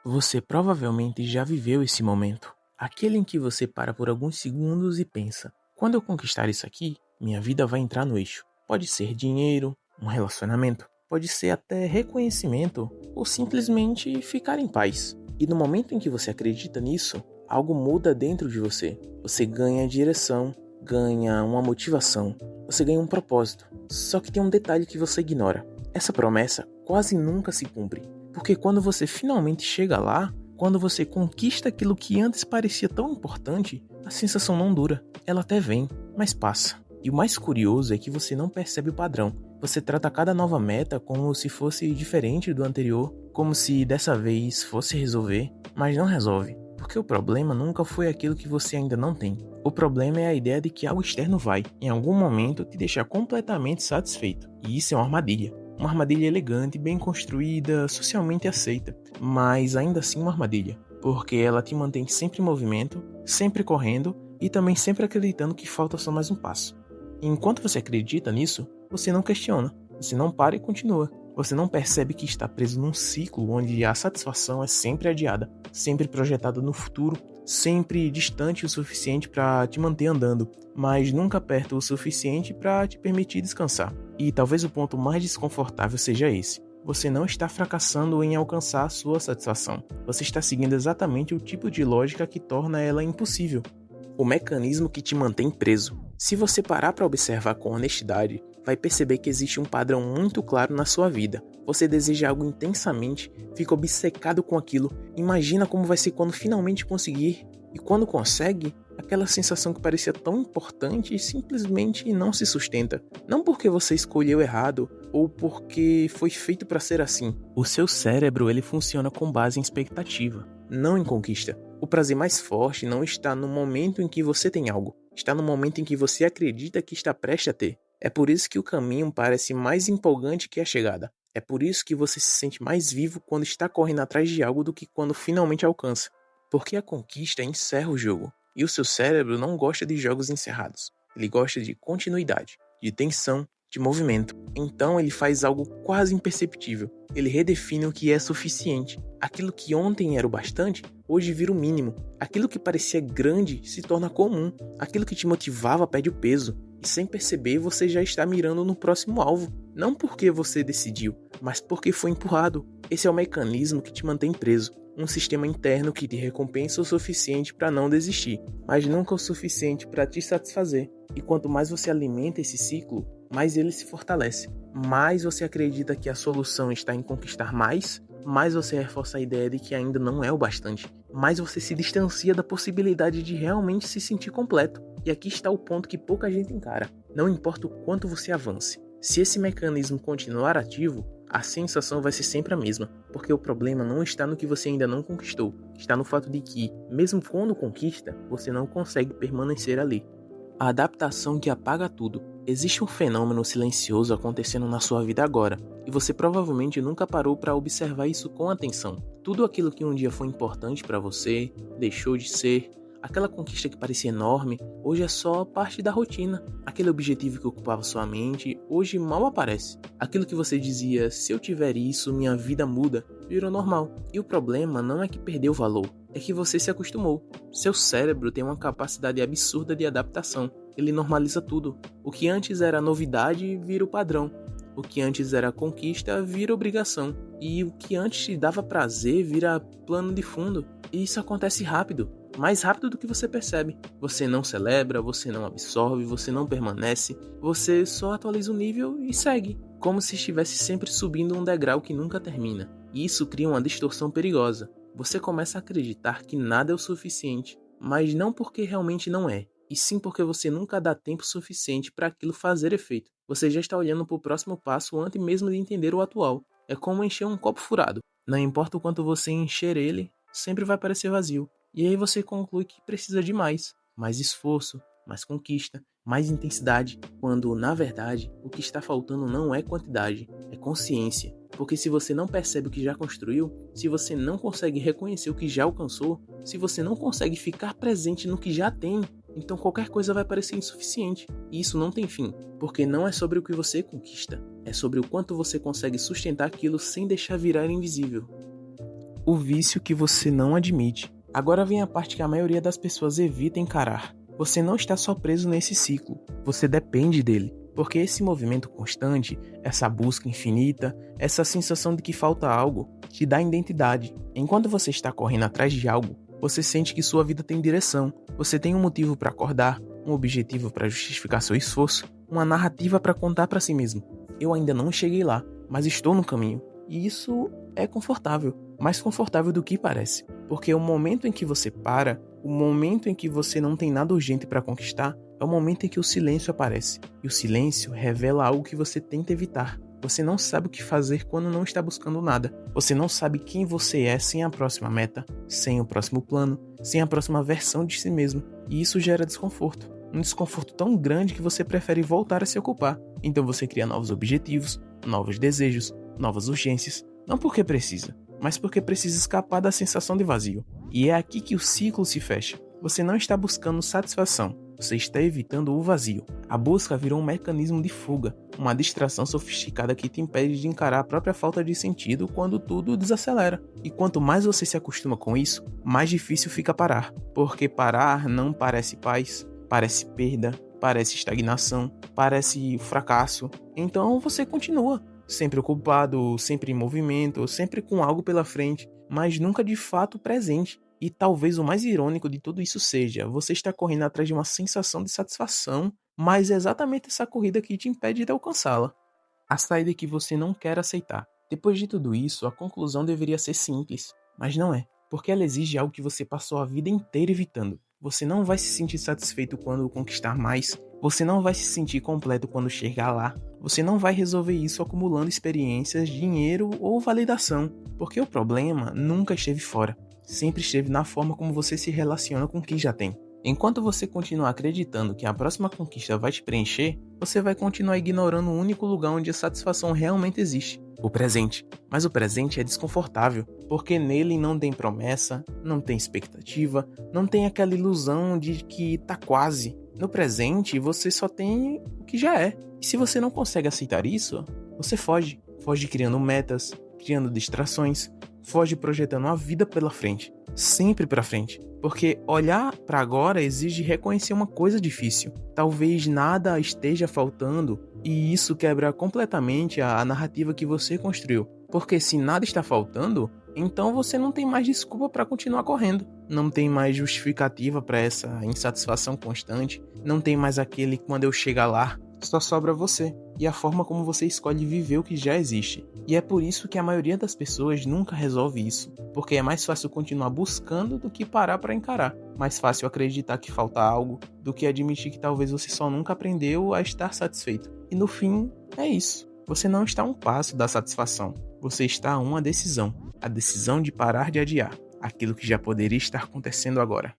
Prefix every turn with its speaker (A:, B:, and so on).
A: Você provavelmente já viveu esse momento, aquele em que você para por alguns segundos e pensa: quando eu conquistar isso aqui, minha vida vai entrar no eixo. Pode ser dinheiro, um relacionamento, pode ser até reconhecimento ou simplesmente ficar em paz. E no momento em que você acredita nisso, algo muda dentro de você. Você ganha direção, ganha uma motivação, você ganha um propósito. Só que tem um detalhe que você ignora: essa promessa quase nunca se cumpre. Porque quando você finalmente chega lá, quando você conquista aquilo que antes parecia tão importante, a sensação não dura. Ela até vem, mas passa. E o mais curioso é que você não percebe o padrão. Você trata cada nova meta como se fosse diferente do anterior, como se dessa vez fosse resolver, mas não resolve. Porque o problema nunca foi aquilo que você ainda não tem. O problema é a ideia de que algo externo vai, em algum momento, te deixar completamente satisfeito. E isso é uma armadilha. Uma armadilha elegante, bem construída, socialmente aceita, mas ainda assim uma armadilha, porque ela te mantém sempre em movimento, sempre correndo e também sempre acreditando que falta só mais um passo. E enquanto você acredita nisso, você não questiona, você não para e continua. Você não percebe que está preso num ciclo onde a satisfação é sempre adiada, sempre projetada no futuro, sempre distante o suficiente para te manter andando, mas nunca perto o suficiente para te permitir descansar. E talvez o ponto mais desconfortável seja esse: você não está fracassando em alcançar a sua satisfação. Você está seguindo exatamente o tipo de lógica que torna ela impossível. O mecanismo que te mantém preso. Se você parar para observar com honestidade, vai perceber que existe um padrão muito claro na sua vida. Você deseja algo intensamente, fica obcecado com aquilo, imagina como vai ser quando finalmente conseguir, e quando consegue, aquela sensação que parecia tão importante simplesmente não se sustenta. Não porque você escolheu errado ou porque foi feito para ser assim. O seu cérebro ele funciona com base em expectativa, não em conquista. O prazer mais forte não está no momento em que você tem algo, está no momento em que você acredita que está prestes a ter. É por isso que o caminho parece mais empolgante que a chegada. É por isso que você se sente mais vivo quando está correndo atrás de algo do que quando finalmente alcança. Porque a conquista encerra o jogo. E o seu cérebro não gosta de jogos encerrados. Ele gosta de continuidade, de tensão, de movimento. Então ele faz algo quase imperceptível. Ele redefine o que é suficiente. Aquilo que ontem era o bastante, hoje vira o mínimo. Aquilo que parecia grande se torna comum. Aquilo que te motivava perde o peso. E sem perceber, você já está mirando no próximo alvo. Não porque você decidiu, mas porque foi empurrado. Esse é o mecanismo que te mantém preso. Um sistema interno que te recompensa o suficiente para não desistir, mas nunca o suficiente para te satisfazer. E quanto mais você alimenta esse ciclo, mais ele se fortalece. Mais você acredita que a solução está em conquistar mais você reforça a ideia de que ainda não é o bastante. Mais você se distancia da possibilidade de realmente se sentir completo. E aqui está o ponto que pouca gente encara. Não importa o quanto você avance. Se esse mecanismo continuar ativo, a sensação vai ser sempre a mesma, porque o problema não está no que você ainda não conquistou, está no fato de que, mesmo quando conquista, você não consegue permanecer ali. A adaptação que apaga tudo. Existe um fenômeno silencioso acontecendo na sua vida agora, e você provavelmente nunca parou para observar isso com atenção. Tudo aquilo que um dia foi importante para você, deixou de ser. Aquela conquista que parecia enorme, hoje é só parte da rotina. Aquele objetivo que ocupava sua mente, hoje mal aparece. Aquilo que você dizia: se eu tiver isso, minha vida muda, virou normal. E o problema não é que perdeu valor, é que você se acostumou. Seu cérebro tem uma capacidade absurda de adaptação. Ele normaliza tudo. O que antes era novidade vira o padrão. O que antes era conquista vira obrigação. E o que antes te dava prazer vira plano de fundo. E isso acontece rápido. Mais rápido do que você percebe. Você não celebra, você não absorve, você não permanece. Você só atualiza o nível e segue. Como se estivesse sempre subindo um degrau que nunca termina. E isso cria uma distorção perigosa. Você começa a acreditar que nada é o suficiente. Mas não porque realmente não é. E sim porque você nunca dá tempo suficiente para aquilo fazer efeito. Você já está olhando para o próximo passo antes mesmo de entender o atual. É como encher um copo furado. Não importa o quanto você encher ele, sempre vai parecer vazio. E aí você conclui que precisa de mais esforço, mais conquista, mais intensidade, quando, na verdade, o que está faltando não é quantidade, é consciência. Porque se você não percebe o que já construiu, se você não consegue reconhecer o que já alcançou, se você não consegue ficar presente no que já tem, então qualquer coisa vai parecer insuficiente. E isso não tem fim, porque não é sobre o que você conquista, é sobre o quanto você consegue sustentar aquilo sem deixar virar invisível. O vício que você não admite. Agora vem a parte que a maioria das pessoas evita encarar. Você não está só preso nesse ciclo, você depende dele. Porque esse movimento constante, essa busca infinita, essa sensação de que falta algo, te dá identidade. Enquanto você está correndo atrás de algo, você sente que sua vida tem direção. Você tem um motivo para acordar, um objetivo para justificar seu esforço, uma narrativa para contar para si mesmo. Eu ainda não cheguei lá, mas estou no caminho. E isso é confortável, mais confortável do que parece. Porque o momento em que você para, o momento em que você não tem nada urgente para conquistar, é o momento em que o silêncio aparece. E o silêncio revela algo que você tenta evitar. Você não sabe o que fazer quando não está buscando nada. Você não sabe quem você é sem a próxima meta, sem o próximo plano, sem a próxima versão de si mesmo. E isso gera desconforto. Um desconforto tão grande que você prefere voltar a se ocupar. Então você cria novos objetivos, novos desejos, novas urgências. Não porque precisa, mas porque precisa escapar da sensação de vazio. E é aqui que o ciclo se fecha. Você não está buscando satisfação, você está evitando o vazio. A busca virou um mecanismo de fuga, uma distração sofisticada que te impede de encarar a própria falta de sentido quando tudo desacelera. E quanto mais você se acostuma com isso, mais difícil fica parar. Porque parar não parece paz, parece perda, parece estagnação, parece fracasso. Então você continua, sempre ocupado, sempre em movimento, sempre com algo pela frente, mas nunca de fato presente. E talvez o mais irônico de tudo isso seja, você está correndo atrás de uma sensação de satisfação, mas é exatamente essa corrida que te impede de alcançá-la. A saída que você não quer aceitar. Depois de tudo isso, a conclusão deveria ser simples, mas não é, porque ela exige algo que você passou a vida inteira evitando. Você não vai se sentir satisfeito quando conquistar mais, você não vai se sentir completo quando chegar lá, você não vai resolver isso acumulando experiências, dinheiro ou validação, porque o problema nunca esteve fora. Sempre esteve na forma como você se relaciona com o que já tem. Enquanto você continuar acreditando que a próxima conquista vai te preencher, você vai continuar ignorando o único lugar onde a satisfação realmente existe, o presente. Mas o presente é desconfortável, porque nele não tem promessa, não tem expectativa, não tem aquela ilusão de que tá quase. No presente, você só tem o que já é. E se você não consegue aceitar isso, você foge. Foge criando metas, criando distrações, foge projetando a vida pela frente, sempre pra frente, porque olhar pra agora exige reconhecer uma coisa difícil. Talvez nada esteja faltando e isso quebra completamente a narrativa que você construiu, porque se nada está faltando, então você não tem mais desculpa para continuar correndo, não tem mais justificativa para essa insatisfação constante, não tem mais aquele quando eu chegar lá, só sobra você e a forma como você escolhe viver o que já existe. E é por isso que a maioria das pessoas nunca resolve isso, porque é mais fácil continuar buscando do que parar para encarar. Mais fácil acreditar que falta algo do que admitir que talvez você só nunca aprendeu a estar satisfeito. E no fim, é isso. Você não está a um passo da satisfação, você está a uma decisão. A decisão de parar de adiar aquilo que já poderia estar acontecendo agora.